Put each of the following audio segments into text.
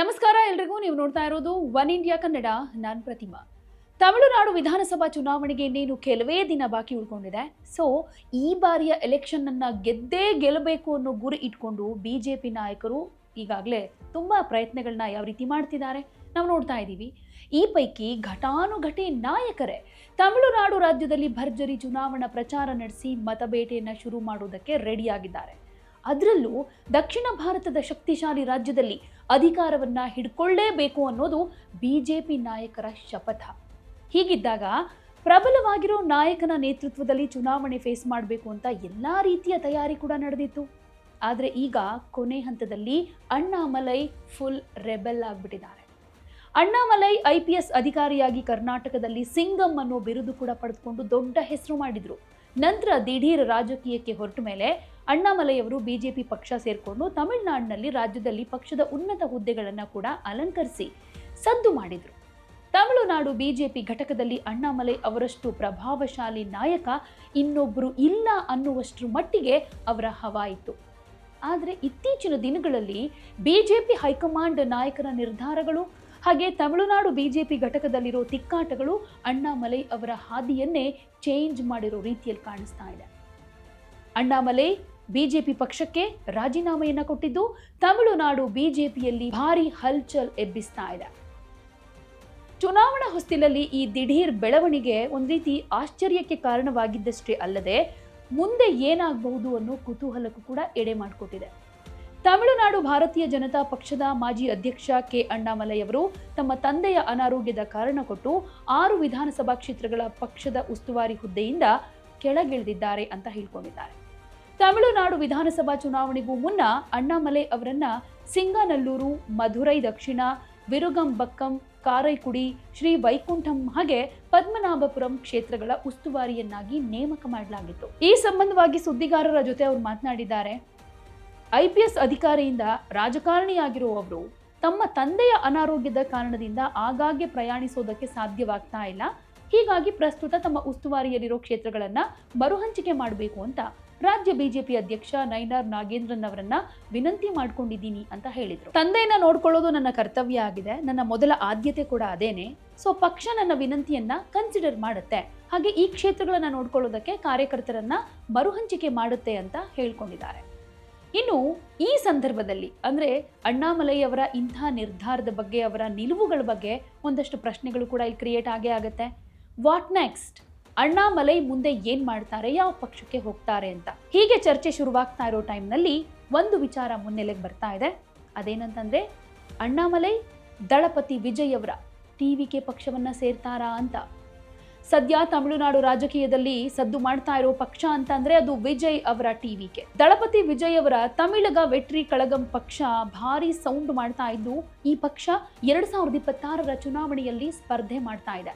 ನಮಸ್ಕಾರ ಎಲ್ರಿಗೂ. ನೀವು ನೋಡ್ತಾ ಇರೋದು ಒನ್ ಇಂಡಿಯಾ ಕನ್ನಡ. ನಾನು ಪ್ರತಿಮಾ. ತಮಿಳುನಾಡು ವಿಧಾನಸಭಾ ಚುನಾವಣೆಗೆ ಇನ್ನೇನು ಕೆಲವೇ ದಿನ ಬಾಕಿ ಉಳ್ಕೊಂಡಿದೆ. ಸೊ ಈ ಬಾರಿಯ ಎಲೆಕ್ಷನ್ ಅನ್ನ ಗೆದ್ದೇ ಗೆಲ್ಲಬೇಕು ಅನ್ನೋ ಗುರಿ ಇಟ್ಕೊಂಡು ಬಿಜೆಪಿ ನಾಯಕರು ಈಗಾಗಲೇ ತುಂಬಾ ಪ್ರಯತ್ನಗಳನ್ನ ಯಾವ ರೀತಿ ಮಾಡ್ತಿದ್ದಾರೆ ನಾವು ನೋಡ್ತಾ ಇದ್ದೀವಿ. ಈ ಪೈಕಿ ಘಟಾನುಘಟಿ ನಾಯಕರೇ ತಮಿಳುನಾಡು ರಾಜ್ಯದಲ್ಲಿ ಭರ್ಜರಿ ಚುನಾವಣಾ ಪ್ರಚಾರ ನಡೆಸಿ ಮತಬೇಟೆಯನ್ನು ಶುರು ಮಾಡುವುದಕ್ಕೆ ರೆಡಿಯಾಗಿದ್ದಾರೆ. ಅದರಲ್ಲೂ ದಕ್ಷಿಣ ಭಾರತದ ಶಕ್ತಿಶಾಲಿ ರಾಜ್ಯದಲ್ಲಿ ಅಧಿಕಾರವನ್ನ ಹಿಡ್ಕೊಳ್ಳೇಬೇಕು ಅನ್ನೋದು ಬಿಜೆಪಿ ನಾಯಕರ ಶಪಥ. ಹೀಗಿದ್ದಾಗ ಪ್ರಬಲವಾಗಿರೋ ನಾಯಕನ ನೇತೃತ್ವದಲ್ಲಿ ಚುನಾವಣೆ ಫೇಸ್ ಮಾಡಬೇಕು ಅಂತ ಎಲ್ಲಾ ರೀತಿಯ ತಯಾರಿ ಕೂಡ ನಡೆದಿತ್ತು. ಆದರೆ ಈಗ ಕೊನೆ ಹಂತದಲ್ಲಿ ಅಣ್ಣಾಮಲೈ ಫುಲ್ ರೆಬೆಲ್ ಆಗ್ಬಿಟ್ಟಿದ್ದಾರೆ. ಅಣ್ಣಾಮಲೈ IPS ಅಧಿಕಾರಿಯಾಗಿ ಕರ್ನಾಟಕದಲ್ಲಿ ಸಿಂಗಂ ಅನ್ನೋ ಬಿರುದು ಕೂಡ ಪಡೆದುಕೊಂಡು ದೊಡ್ಡ ಹೆಸರು ಮಾಡಿದ್ರು. ನಂತರ ದಿಢೀರ್ ರಾಜಕೀಯಕ್ಕೆ ಹೊರಟ ಮೇಲೆ ಅಣ್ಣಾಮಲೈ ಅವರು ಬಿಜೆಪಿ ಪಕ್ಷ ಸೇರ್ಕೊಂಡು ತಮಿಳುನಾಡಿನಲ್ಲಿ ರಾಜ್ಯದಲ್ಲಿ ಪಕ್ಷದ ಉನ್ನತ ಹುದ್ದೆಗಳನ್ನು ಕೂಡ ಅಲಂಕರಿಸಿ ಸದ್ದು ಮಾಡಿದ್ರು. ತಮಿಳುನಾಡು ಬಿಜೆಪಿ ಘಟಕದಲ್ಲಿ ಅಣ್ಣಾಮಲೈ ಅವರಷ್ಟು ಪ್ರಭಾವಶಾಲಿ ನಾಯಕ ಇನ್ನೊಬ್ಬರು ಇಲ್ಲ ಅನ್ನುವಷ್ಟರ ಮಟ್ಟಿಗೆ ಅವರ ಹವಾ ಇತ್ತು. ಆದರೆ ಇತ್ತೀಚಿನ ದಿನಗಳಲ್ಲಿ ಬಿಜೆಪಿ ಹೈಕಮಾಂಡ್ ನಾಯಕರ ನಿರ್ಧಾರಗಳು ಹಾಗೆ ತಮಿಳುನಾಡು ಬಿಜೆಪಿ ಘಟಕದಲ್ಲಿರೋ ತಿಕ್ಕಾಟಗಳು ಅಣ್ಣಾಮಲೈ ಅವರ ಹಾದಿಯನ್ನೇ ಚೇಂಜ್ ಮಾಡಿರೋ ರೀತಿಯಲ್ಲಿ ಕಾಣಿಸ್ತಾ ಇದೆ. ಅಣ್ಣಾಮಲೈ ಬಿಜೆಪಿ ಪಕ್ಷಕ್ಕೆ ರಾಜೀನಾಮೆಯನ್ನ ಕೊಟ್ಟಿದ್ದು ತಮಿಳುನಾಡು ಬಿಜೆಪಿಯಲ್ಲಿ ಭಾರಿ ಹಲ್ಚಲ್ ಎಬ್ಬಿಸ್ತಾ ಇದೆ. ಚುನಾವಣಾ ಹೊಸ್ತಿಲಲ್ಲಿ ಈ ದಿಢೀರ್ ಬೆಳವಣಿಗೆ ಒಂದ್ ರೀತಿ ಆಶ್ಚರ್ಯಕ್ಕೆ ಕಾರಣವಾಗಿದ್ದಷ್ಟೇ ಅಲ್ಲದೆ ಮುಂದೆ ಏನಾಗಬಹುದು ಅನ್ನೋ ಕುತೂಹಲಕ್ಕೂ ಕೂಡ ಎಡೆ ಮಾಡಿಕೊಟ್ಟಿದೆ. ತಮಿಳುನಾಡು ಭಾರತೀಯ ಜನತಾ ಪಕ್ಷದ ಮಾಜಿ ಅಧ್ಯಕ್ಷ ಕೆ ಅಣ್ಣಾಮಲೈ ಅವರು ತಮ್ಮ ತಂದೆಯ ಅನಾರೋಗ್ಯದ ಕಾರಣ ಕೊಟ್ಟು 6 ವಿಧಾನಸಭಾ ಕ್ಷೇತ್ರಗಳ ಪಕ್ಷದ ಉಸ್ತುವಾರಿ ಹುದ್ದೆಯಿಂದ ಕೆಳಗಿಳಿದಿದ್ದಾರೆ ಅಂತ ಹೇಳ್ಕೊಂಡಿದ್ದಾರೆ. ತಮಿಳುನಾಡು ವಿಧಾನಸಭಾ ಚುನಾವಣೆಗೂ ಮುನ್ನ ಅಣ್ಣಾಮಲೈ ಅವರನ್ನ ಸಿಂಗನಲ್ಲೂರು, ಮಧುರೈ ದಕ್ಷಿಣ, ವಿರುಗಂಬಕ್ಕಂ, ಕಾರೈಕುಡಿ, ಶ್ರೀ ವೈಕುಂಠಂ ಹಾಗೆ ಪದ್ಮನಾಭಪುರಂ ಕ್ಷೇತ್ರಗಳ ಉಸ್ತುವಾರಿಯನ್ನಾಗಿ ನೇಮಕ ಮಾಡಲಾಗಿತ್ತು. ಈ ಸಂಬಂಧವಾಗಿ ಸುದ್ದಿಗಾರರ ಜೊತೆ ಅವರು ಮಾತನಾಡಿದ್ದಾರೆ. IPS ಅಧಿಕಾರಿಯಿಂದ ರಾಜಕಾರಣಿಯಾಗಿರೋ ಅವರು ತಮ್ಮ ತಂದೆಯ ಅನಾರೋಗ್ಯದ ಕಾರಣದಿಂದ ಆಗಾಗ್ಗೆ ಪ್ರಯಾಣಿಸೋದಕ್ಕೆ ಸಾಧ್ಯವಾಗ್ತಾ ಇಲ್ಲ. ಹೀಗಾಗಿ ಪ್ರಸ್ತುತ ತಮ್ಮ ಉಸ್ತುವಾರಿಯಲ್ಲಿರೋ ಕ್ಷೇತ್ರಗಳನ್ನ ಮರುಹಂಚಿಕೆ ಮಾಡಬೇಕು ಅಂತ ರಾಜ್ಯ ಬಿಜೆಪಿ ಅಧ್ಯಕ್ಷ ನೈನಾರ್ ನಾಗೇಂದ್ರನ್ ಅವರನ್ನ ವಿನಂತಿ ಮಾಡ್ಕೊಂಡಿದ್ದೀನಿ ಅಂತ ಹೇಳಿದ್ರು. ತಂದೆಯನ್ನ ನೋಡ್ಕೊಳ್ಳೋದು ನನ್ನ ಕರ್ತವ್ಯ ಆಗಿದೆ, ನನ್ನ ಮೊದಲ ಆದ್ಯತೆ ಕೂಡ ಅದೇನೆ. ಸೊ ಪಕ್ಷ ನನ್ನ ವಿನಂತಿಯನ್ನ ಕನ್ಸಿಡರ್ ಮಾಡುತ್ತೆ, ಹಾಗೆ ಈ ಕ್ಷೇತ್ರಗಳನ್ನ ನೋಡ್ಕೊಳ್ಳೋದಕ್ಕೆ ಕಾರ್ಯಕರ್ತರನ್ನ ಮರುಹಂಚಿಕೆ ಮಾಡುತ್ತೆ ಅಂತ ಹೇಳ್ಕೊಂಡಿದ್ದಾರೆ. ಇನ್ನು ಈ ಸಂದರ್ಭದಲ್ಲಿ ಅಂದ್ರೆ ಅಣ್ಣಾಮಲೈ ಅವರ ಇಂಥ ನಿರ್ಧಾರದ ಬಗ್ಗೆ, ಅವರ ನಿಲುವುಗಳ ಬಗ್ಗೆ ಒಂದಷ್ಟು ಪ್ರಶ್ನೆಗಳು ಕೂಡ ಇಲ್ಲಿ ಕ್ರಿಯೇಟ್ ಆಗೇ ಆಗುತ್ತೆ. What next? ಅಣ್ಣಾಮಲೈ ಮುಂದೆ ಏನ್ ಮಾಡ್ತಾರೆ, ಯಾವ ಪಕ್ಷಕ್ಕೆ ಹೋಗ್ತಾರೆ ಅಂತ ಹೀಗೆ ಚರ್ಚೆ ಶುರುವಾಗ್ತಾ ಇರೋ ಟೈಮ್ನಲ್ಲಿ ಒಂದು ವಿಚಾರ ಮುನ್ನೆಲೆಗೆ ಬರ್ತಾ ಇದೆ. ಅದೇನಂತಂದ್ರೆ ಅಣ್ಣಾಮಲೈ ದಳಪತಿ ವಿಜಯ್ ಅವರ TVK ಪಕ್ಷವನ್ನ ಸೇರ್ತಾರಾ ಅಂತ. ಸದ್ಯ ತಮಿಳುನಾಡು ರಾಜಕೀಯದಲ್ಲಿ ಸದ್ದು ಮಾಡ್ತಾ ಇರೋ ಪಕ್ಷ ಅಂತಂದ್ರೆ ಅದು ವಿಜಯ್ ಅವರ TVK. ದಳಪತಿ ವಿಜಯ್ ಅವರ ತಮಿಳಗ ವೆಟ್ರಿ ಕಳಗಂ ಪಕ್ಷ ಭಾರಿ ಸೌಂಡ್ ಮಾಡ್ತಾ ಇದ್ದು ಈ ಪಕ್ಷ 2026ರ ಚುನಾವಣೆಯಲ್ಲಿ ಸ್ಪರ್ಧೆ ಮಾಡ್ತಾ ಇದೆ.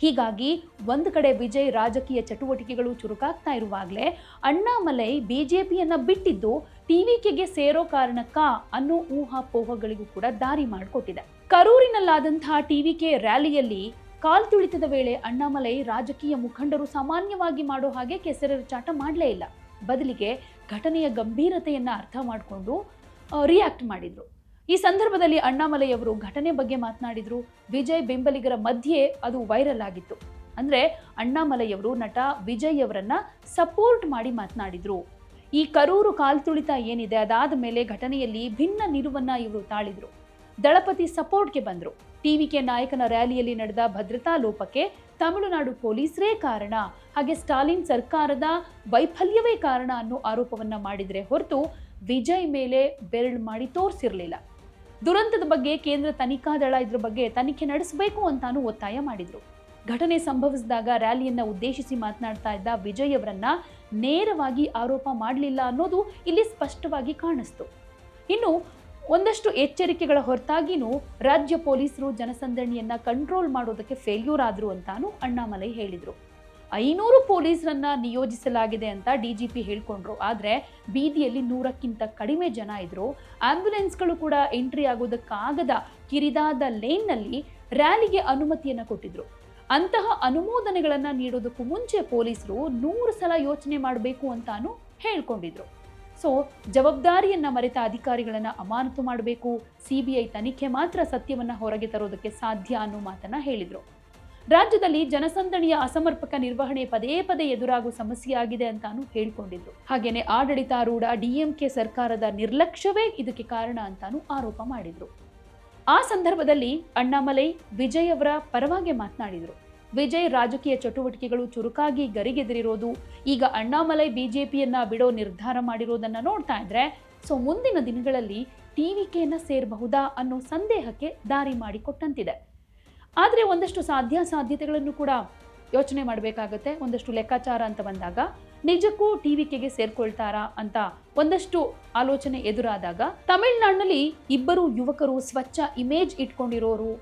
ಹೀಗಾಗಿ ಒಂದು ಕಡೆ ವಿಜಯ್ ರಾಜಕೀಯ ಚಟುವಟಿಕೆಗಳು ಚುರುಕಾಗ್ತಾ ಇರುವಾಗಲೇ ಅಣ್ಣಾಮಲೈ ಬಿಜೆಪಿಯನ್ನ ಬಿಟ್ಟಿದ್ದು TVKಗೆ ಸೇರೋ ಕಾರಣಕ್ಕ ಅನ್ನೋ ಊಹಾಪೋಹಗಳಿಗೂ ಕೂಡ ದಾರಿ ಮಾಡಿಕೊಟ್ಟಿದೆ. ಕರೂರಿನಲ್ಲಾದಂತಹ TVK ರ್ಯಾಲಿಯಲ್ಲಿ ಕಾಲ್ತುಳಿತದ ವೇಳೆ ಅಣ್ಣಾಮಲೈ ರಾಜಕೀಯ ಮುಖಂಡರು ಸಾಮಾನ್ಯವಾಗಿ ಮಾಡೋ ಹಾಗೆ ಕೆಸರೆರಚಾಟ ಮಾಡಲೇ ಇಲ್ಲ. ಬದಲಿಗೆ ಘಟನೆಯ ಗಂಭೀರತೆಯನ್ನ ಅರ್ಥ ಮಾಡಿಕೊಂಡು ರಿಯಾಕ್ಟ್ ಮಾಡಿದ್ರು. ಈ ಸಂದರ್ಭದಲ್ಲಿ ಅಣ್ಣಾಮಲೈ ಅವರು ಘಟನೆ ಬಗ್ಗೆ ಮಾತನಾಡಿದ್ರು. ವಿಜಯ್ ಬೆಂಬಲಿಗರ ಮಧ್ಯೆ ಅದು ವೈರಲ್ ಆಗಿತ್ತು. ಅಂದ್ರೆ ಅಣ್ಣಾಮಲೈ ಅವರು ನಟ ವಿಜಯ್ ಅವರನ್ನ ಸಪೋರ್ಟ್ ಮಾಡಿ ಮಾತನಾಡಿದ್ರು. ಈ ಕರೂರು ಕಾಲ್ತುಳಿತ ಏನಿದೆ ಅದಾದ ಮೇಲೆ ಘಟನೆಯಲ್ಲಿ ಭಿನ್ನ ನಿಲುವನ್ನ ಇವರು ತಾಳಿದ್ರು. ದಳಪತಿ ಸಪೋರ್ಟ್ಗೆ ಬಂದ್ರು. TVK ನಾಯಕನ ರ್ಯಾಲಿಯಲ್ಲಿ ನಡೆದ ಭದ್ರತಾ ಲೋಪಕ್ಕೆ ತಮಿಳುನಾಡು ಪೊಲೀಸರೇ ಕಾರಣ, ಹಾಗೆ ಸ್ಟಾಲಿನ್ ಸರ್ಕಾರದ ವೈಫಲ್ಯವೇ ಕಾರಣ ಅನ್ನೋ ಆರೋಪವನ್ನ ಮಾಡಿದ್ರೆ ಹೊರತು ವಿಜಯ್ ಮೇಲೆ ಬೆರಳು ಮಾಡಿ ತೋರಿಸಿರ್ಲಿಲ್ಲ. ದುರಂತದ ಬಗ್ಗೆ ಕೇಂದ್ರ ತನಿಖಾ ದಳ ಇದ್ರ ಬಗ್ಗೆ ತನಿಖೆ ನಡೆಸಬೇಕು ಅಂತಾನು ಒತ್ತಾಯ ಮಾಡಿದ್ರು. ಘಟನೆ ಸಂಭವಿಸಿದಾಗ ರ್ಯಾಲಿಯನ್ನ ಉದ್ದೇಶಿಸಿ ಮಾತನಾಡ್ತಾ ಇದ್ದ ವಿಜಯ್ ಅವರನ್ನ ನೇರವಾಗಿ ಆರೋಪ ಮಾಡಲಿಲ್ಲ ಅನ್ನೋದು ಇಲ್ಲಿ ಸ್ಪಷ್ಟವಾಗಿ ಕಾಣಿಸ್ತು. ಇನ್ನು ಒಂದಷ್ಟು ಎಚ್ಚರಿಕೆಗಳ ಹೊರತಾಗಿನೂ ರಾಜ್ಯ ಪೊಲೀಸರು ಜನಸಂದಣಿಯನ್ನ ಕಂಟ್ರೋಲ್ ಮಾಡೋದಕ್ಕೆ ಫೇಲ್ಯೂರ್ ಆದ್ರು ಅಂತಾನು ಅಣ್ಣಾಮಲೈ ಹೇಳಿದ್ರು. 500 ಪೊಲೀಸರನ್ನ ನಿಯೋಜಿಸಲಾಗಿದೆ ಅಂತ DGP ಹೇಳ್ಕೊಂಡ್ರು. ಆದ್ರೆ ಬೀದಿಯಲ್ಲಿ 100ಕ್ಕಿಂತ ಕಡಿಮೆ ಜನ ಇದ್ರು. ಆಂಬ್ಯುಲೆನ್ಸ್ಗಳು ಕೂಡ ಎಂಟ್ರಿ ಆಗೋದಕ್ಕಾಗದ ಕಿರಿದಾದ ಲೇನ್ನಲ್ಲಿ ರ್ಯಾಲಿಗೆ ಅನುಮತಿಯನ್ನ ಕೊಟ್ಟಿದ್ರು. ಅಂತಹ ಅನುಮೋದನೆಗಳನ್ನ ನೀಡೋದಕ್ಕೂ ಮುಂಚೆ ಪೊಲೀಸರು 100 ಸಲ ಯೋಚನೆ ಮಾಡಬೇಕು ಅಂತಾನು ಹೇಳ್ಕೊಂಡಿದ್ರು. ಸೊ ಜವಾಬ್ದಾರಿಯನ್ನ ಮರೆತ ಅಧಿಕಾರಿಗಳನ್ನ ಅಮಾನತು ಮಾಡಬೇಕು, ಸಿಬಿಐ ತನಿಖೆ ಮಾತ್ರ ಸತ್ಯವನ್ನ ಹೊರಗೆ ತರೋದಕ್ಕೆ ಸಾಧ್ಯ ಅನ್ನೋ ಮಾತನ್ನ ಹೇಳಿದ್ರು. ರಾಜ್ಯದಲ್ಲಿ ಜನಸಂದಣಿಯ ಅಸಮರ್ಪಕ ನಿರ್ವಹಣೆ ಪದೇ ಪದೇ ಎದುರಾಗುವ ಸಮಸ್ಯೆಯಾಗಿದೆ ಅಂತಾನು ಹೇಳ್ಕೊಂಡಿದ್ರು. ಹಾಗೇನೆ ಆಡಳಿತಾರೂಢ ಡಿಎಂಕೆ ಸರ್ಕಾರದ ನಿರ್ಲಕ್ಷ್ಯವೇ ಇದಕ್ಕೆ ಕಾರಣ ಅಂತಾನು ಆರೋಪ ಮಾಡಿದ್ರು. ಆ ಸಂದರ್ಭದಲ್ಲಿ ಅಣ್ಣಾಮಲೈ ವಿಜಯ್ ಅವರ ಪರವಾಗಿ ಮಾತನಾಡಿದ್ರು. ವಿಜಯ್ ರಾಜಕೀಯ ಚಟುವಟಿಕೆಗಳು ಚುರುಕಾಗಿ ಗರಿಗೆದರಿರೋದು, ಈಗ ಅಣ್ಣಾಮಲೈ ಬಿಜೆಪಿಯನ್ನ ಬಿಡೋ ನಿರ್ಧಾರ ಮಾಡಿರೋದನ್ನ ನೋಡ್ತಾ ಇದ್ರೆ ಮುಂದಿನ ದಿನಗಳಲ್ಲಿ ಟಿವಿಕೆಯನ್ನ ಸೇರಬಹುದಾ ಅನ್ನೋ ಸಂದೇಹಕ್ಕೆ ದಾರಿ ಮಾಡಿಕೊಟ್ಟಂತಿದೆ. ಆದರೆ ಒಂದಷ್ಟು ಸಾಧ್ಯತೆಗಳನ್ನು ಕೂಡ ಯೋಚನೆ ಮಾಡಬೇಕಾಗತ್ತೆ. ಒಂದಷ್ಟು ಲೆಕ್ಕಾಚಾರ ಅಂತ ಬಂದಾಗ ನಿಜಕ್ಕೂ ಟಿವಿಕೆಗೆ ಸೇರ್ಕೊಳ್ತಾರಾ ಅಂತ ಒಂದಷ್ಟು ಆಲೋಚನೆ ಎದುರಾದಾಗ, ತಮಿಳುನಾಡಿನಲ್ಲಿ ಇಬ್ಬರು ಯುವಕರು ಸ್ವಚ್ಛ ಇಮೇಜ್ ಇಟ್ಕೊಂಡಿರೋರು,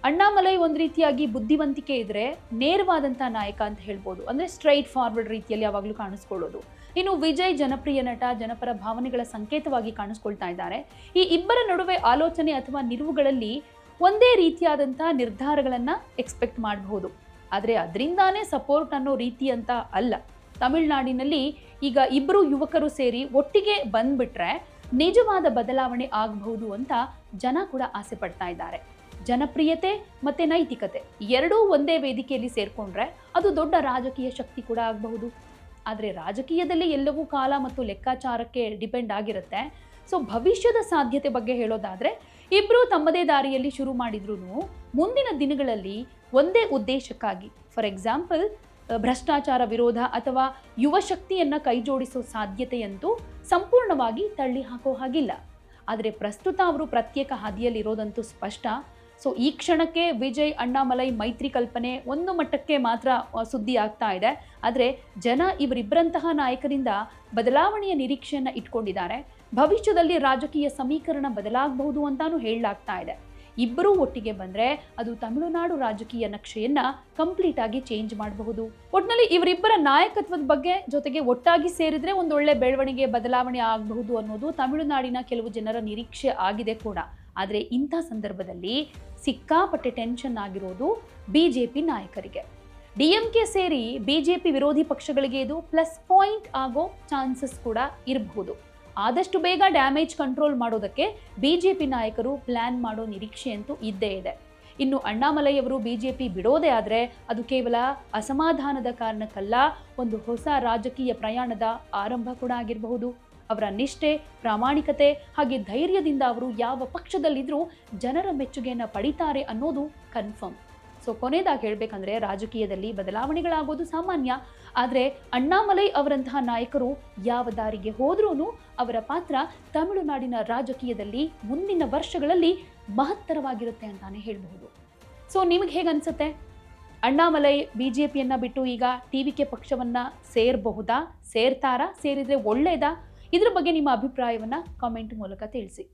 ಅಣ್ಣಾಮಲೈ ಒಂದು ರೀತಿಯಾಗಿ ಬುದ್ಧಿವಂತಿಕೆ ಇದ್ರೆ ನೇರವಾದಂಥ ನಾಯಕ ಅಂತ ಹೇಳ್ಬೋದು, ಅಂದರೆ ಸ್ಟ್ರೈಟ್ ಫಾರ್ವರ್ಡ್ ರೀತಿಯಲ್ಲಿ ಯಾವಾಗಲೂ ಕಾಣಿಸ್ಕೊಳ್ಳೋದು. ಇನ್ನು ವಿಜಯ್ ಜನಪ್ರಿಯ ನಟ, ಜನಪರ ಭಾವನೆಗಳ ಸಂಕೇತವಾಗಿ ಕಾಣಿಸ್ಕೊಳ್ತಾ ಇದ್ದಾರೆ. ಈ ಇಬ್ಬರ ನಡುವೆ ಆಲೋಚನೆ ಅಥವಾ ನಿಲುವುಗಳಲ್ಲಿ ಒಂದೇ ರೀತಿಯಾದಂಥ ನಿರ್ಧಾರಗಳನ್ನು ಎಕ್ಸ್ಪೆಕ್ಟ್ ಮಾಡಬಹುದು. ಆದರೆ ಅದರಿಂದಾನೇ ಸಪೋರ್ಟ್ ಅನ್ನೋ ರೀತಿ ಅಂತ ಅಲ್ಲ. ತಮಿಳುನಾಡಿನಲ್ಲಿ ಈಗ ಇಬ್ಬರು ಯುವಕರು ಸೇರಿ ಒಟ್ಟಿಗೆ ಬಂದ್ಬಿಟ್ರೆ ನಿಜವಾದ ಬದಲಾವಣೆ ಆಗಬಹುದು ಅಂತ ಜನ ಕೂಡ ಆಸೆ ಪಡ್ತಾ ಇದ್ದಾರೆ. ಜನಪ್ರಿಯತೆ ಮತ್ತೆ ನೈತಿಕತೆ ಎರಡೂ ಒಂದೇ ವೇದಿಕೆಯಲ್ಲಿ ಸೇರ್ಕೊಂಡ್ರೆ ಅದು ದೊಡ್ಡ ರಾಜಕೀಯ ಶಕ್ತಿ ಕೂಡ ಆಗಬಹುದು. ಆದರೆ ರಾಜಕೀಯದಲ್ಲಿ ಎಲ್ಲವೂ ಕಾಲ ಮತ್ತು ಲೆಕ್ಕಾಚಾರಕ್ಕೆ ಡಿಪೆಂಡ್ ಆಗಿರುತ್ತೆ. ಭವಿಷ್ಯದ ಸಾಧ್ಯತೆ ಬಗ್ಗೆ ಹೇಳೋದಾದ್ರೆ, ಇಬ್ಬರು ತಮ್ಮದೇ ದಾರಿಯಲ್ಲಿ ಶುರು ಮಾಡಿದ್ರು ಮುಂದಿನ ದಿನಗಳಲ್ಲಿ ಒಂದೇ ಉದ್ದೇಶಕ್ಕಾಗಿ, ಫಾರ್ ಎಕ್ಸಾಂಪಲ್ ಭ್ರಷ್ಟಾಚಾರ ವಿರೋಧ ಅಥವಾ ಯುವ ಶಕ್ತಿಯನ್ನ ಕೈಜೋಡಿಸೋ ಸಾಧ್ಯತೆಯಂತೂ ಸಂಪೂರ್ಣವಾಗಿ ತಳ್ಳಿ ಹಾಕೋ ಹಾಗಿಲ್ಲ. ಆದರೆ ಪ್ರಸ್ತುತ ಅವರು ಪ್ರತ್ಯೇಕ ಹಾದಿಯಲ್ಲಿ ಇರೋದಂತೂ ಸ್ಪಷ್ಟ. ಈ ಕ್ಷಣಕ್ಕೆ ವಿಜಯ್ ಅಣ್ಣಾಮಲೈ ಮೈತ್ರಿ ಕಲ್ಪನೆ ಒಂದು ಮಟ್ಟಕ್ಕೆ ಮಾತ್ರ ಸುದ್ದಿ ಆಗ್ತಾ ಇದೆ. ಆದರೆ ಜನ ಇವರಿಬ್ಬರಂತಹ ನಾಯಕರಿಂದ ಬದಲಾವಣೆಯ ನಿರೀಕ್ಷೆಯನ್ನು ಇಟ್ಕೊಂಡಿದ್ದಾರೆ. ಭವಿಷ್ಯದಲ್ಲಿ ರಾಜಕೀಯ ಸಮೀಕರಣ ಬದಲಾಗಬಹುದು ಅಂತಾನು ಹೇಳಲಾಗ್ತಾ ಇದೆ. ಇಬ್ಬರೂ ಒಟ್ಟಿಗೆ ಬಂದ್ರೆ ಅದು ತಮಿಳುನಾಡು ರಾಜಕೀಯ ನಕ್ಷೆಯನ್ನ ಕಂಪ್ಲೀಟ್ ಆಗಿ ಚೇಂಜ್ ಮಾಡಬಹುದು. ಒಟ್ಟಿನಲ್ಲಿ ಇವರಿಬ್ಬರ ನಾಯಕತ್ವದ ಬಗ್ಗೆ, ಜೊತೆಗೆ ಒಟ್ಟಾಗಿ ಸೇರಿದ್ರೆ ಒಂದೊಳ್ಳೆ ಬೆಳವಣಿಗೆ ಬದಲಾವಣೆ ಆಗಬಹುದು ಅನ್ನೋದು ತಮಿಳುನಾಡಿನ ಕೆಲವು ಜನರ ನಿರೀಕ್ಷೆ ಆಗಿದೆ ಕೂಡ. ಆದರೆ ಇಂಥ ಸಂದರ್ಭದಲ್ಲಿ ಸಿಕ್ಕಾಪಟ್ಟೆ ಟೆನ್ಷನ್ ಆಗಿರೋದು ಬಿಜೆಪಿ ನಾಯಕರಿಗೆ. ಡಿಎಂಕೆ ಸೇರಿ ಬಿಜೆಪಿ ವಿರೋಧಿ ಪಕ್ಷಗಳಿಗೆ ಇದು ಪ್ಲಸ್ ಪಾಯಿಂಟ್ ಆಗೋ ಚಾನ್ಸಸ್ ಕೂಡ ಇರಬಹುದು. ಆದಷ್ಟು ಬೇಗ ಡ್ಯಾಮೇಜ್ ಕಂಟ್ರೋಲ್ ಮಾಡೋದಕ್ಕೆ ಬಿಜೆಪಿ ನಾಯಕರು ಪ್ಲಾನ್ ಮಾಡೋ ನಿರೀಕ್ಷೆ ಅಂತೂ ಇದ್ದೇ ಇದೆ. ಇನ್ನು ಅಣ್ಣಾಮಲೈ ಅವರು ಬಿಜೆಪಿ ಬಿಡೋದೇ ಆದರೆ ಅದು ಕೇವಲ ಅಸಮಾಧಾನದ ಕಾರಣಕ್ಕಲ್ಲ, ಒಂದು ಹೊಸ ರಾಜಕೀಯ ಪ್ರಯಾಣದ ಆರಂಭ ಕೂಡ ಆಗಿರಬಹುದು. ಅವರ ನಿಷ್ಠೆ, ಪ್ರಾಮಾಣಿಕತೆ ಹಾಗೆ ಧೈರ್ಯದಿಂದ ಅವರು ಯಾವ ಪಕ್ಷದಲ್ಲಿದ್ರೂ ಜನರ ಮೆಚ್ಚುಗೆಯನ್ನು ಪಡಿತಾರೆ ಅನ್ನೋದು ಕನ್ಫರ್ಮ್. ಕೊನೆಯದಾಗಿ ಹೇಳಬೇಕಂದ್ರೆ, ರಾಜಕೀಯದಲ್ಲಿ ಬದಲಾವಣೆಗಳಾಗೋದು ಸಾಮಾನ್ಯ. ಆದರೆ ಅಣ್ಣಾಮಲೈ ಅವರಂತಹ ನಾಯಕರು ಯಾವ ದಾರಿಗೆ ಹೋದ್ರೂ ಅವರ ಪಾತ್ರ ತಮಿಳುನಾಡಿನ ರಾಜಕೀಯದಲ್ಲಿ ಮುಂದಿನ ವರ್ಷಗಳಲ್ಲಿ ಮಹತ್ತರವಾಗಿರುತ್ತೆ ಅಂತಾನೆ ಹೇಳಬಹುದು. ನಿಮಗೆ ಹೇಗೆ ಅನ್ಸುತ್ತೆ? ಅಣ್ಣಾಮಲೈ ಬಿಜೆಪಿಯನ್ನ ಬಿಟ್ಟು ಈಗ ಟಿವಿಕೆ ಪಕ್ಷವನ್ನ ಸೇರಬಹುದಾ? ಸೇರ್ತಾರಾ? ಸೇರಿದ್ರೆ ಒಳ್ಳೇದಾ? ಇದ್ರ ಬಗ್ಗೆ ನಿಮ್ಮ ಅಭಿಪ್ರಾಯವನ್ನ ಕಾಮೆಂಟ್ ಮೂಲಕ ತಿಳಿಸಿ.